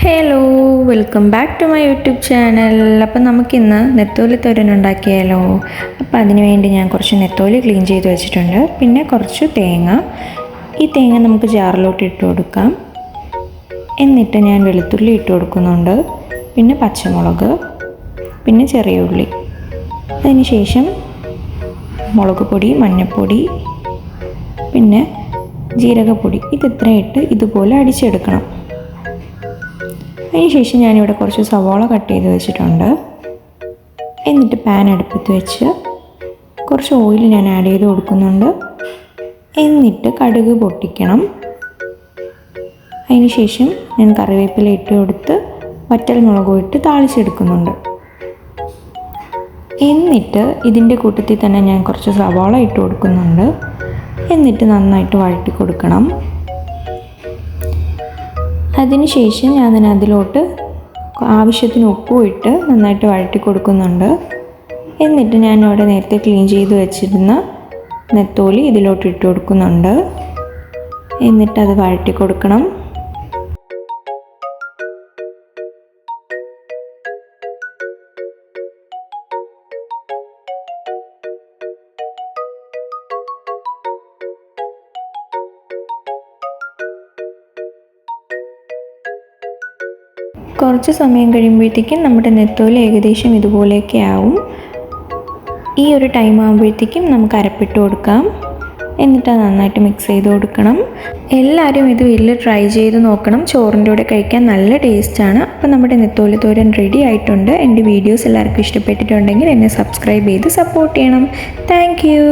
Hello, welcome back to my YouTube channel. അപ്പം നമുക്കിന്ന് നെത്തോലി തോരൻ ഉണ്ടാക്കിയാലോ. അപ്പം അതിന് വേണ്ടി ഞാൻ കുറച്ച് നെത്തോലി ക്ലീൻ ചെയ്ത് വെച്ചിട്ടുണ്ട്. പിന്നെ കുറച്ച് തേങ്ങ. ഈ തേങ്ങ നമുക്ക് ജാറിലോട്ട് ഇട്ട് കൊടുക്കാം. എന്നിട്ട് ഞാൻ വെളുത്തുള്ളി ഇട്ട് കൊടുക്കുന്നുണ്ട്, പിന്നെ പച്ചമുളക്, പിന്നെ ചെറിയ ഉള്ളി. അതിന് ശേഷം മുളക് പൊടി, മഞ്ഞൾപ്പൊടി, പിന്നെ ജീരകപ്പൊടി, ഇതിത്രയും ഇട്ട് ഇതുപോലെ അടിച്ചെടുക്കണം. അതിനുശേഷം ഞാനിവിടെ കുറച്ച് സവാള കട്ട് ചെയ്ത് വെച്ചിട്ടുണ്ട്. എന്നിട്ട് പാൻ അടുപ്പത്ത് വെച്ച് കുറച്ച് ഓയിൽ ഞാൻ ആഡ് ചെയ്ത് കൊടുക്കുന്നുണ്ട്. എന്നിട്ട് കടുക് പൊട്ടിക്കണം. അതിനുശേഷം ഞാൻ കറിവേപ്പില ഇട്ട് കൊടുത്ത് വറ്റൽ മുളകും ഇട്ട് താളിച്ചെടുക്കുന്നുണ്ട്. എന്നിട്ട് ഇതിൻ്റെ കൂട്ടത്തിൽ തന്നെ ഞാൻ കുറച്ച് സവാള ഇട്ട് കൊടുക്കുന്നുണ്ട്. എന്നിട്ട് നന്നായിട്ട് വഴറ്റി കൊടുക്കണം. അതിനുശേഷം ഞാൻ അതിലോട്ട് ആവശ്യത്തിന് ഉപ്പും ഇട്ട് നന്നായിട്ട് വഴറ്റി കൊടുക്കുന്നുണ്ട്. എന്നിട്ട് ഞാൻ ഇവിടെ നേരത്തെ ക്ലീൻ ചെയ്ത് വെച്ചിരുന്ന നെത്തോലി ഇതിലോട്ട് ഇട്ട് കൊടുക്കുന്നുണ്ട്. എന്നിട്ടത് വഴറ്റി കൊടുക്കണം. കുറച്ച് സമയം കഴിയുമ്പോഴത്തേക്കും നമ്മുടെ നെത്തോലി ഏകദേശം ഇതുപോലെയൊക്കെ ആവും. ഈ ഒരു ടൈം ആകുമ്പോഴത്തേക്കും നമുക്ക് അരപ്പിട്ട് കൊടുക്കാം. എന്നിട്ട് നന്നായിട്ട് മിക്സ് ചെയ്ത് കൊടുക്കണം. എല്ലാവരും ഇത് വീട്ടിൽ ട്രൈ ചെയ്ത് നോക്കണം. ചോറിൻ്റെ കൂടെ കഴിക്കാൻ നല്ല ടേസ്റ്റാണ്. അപ്പോൾ നമ്മുടെ നെത്തോലി തോരൻ റെഡി ആയിട്ടുണ്ട്. എൻ്റെ വീഡിയോസ് എല്ലാവർക്കും ഇഷ്ടപ്പെട്ടിട്ടുണ്ടെങ്കിൽ എന്നെ സബ്സ്ക്രൈബ് ചെയ്ത് സപ്പോർട്ട് ചെയ്യണം. Thank you.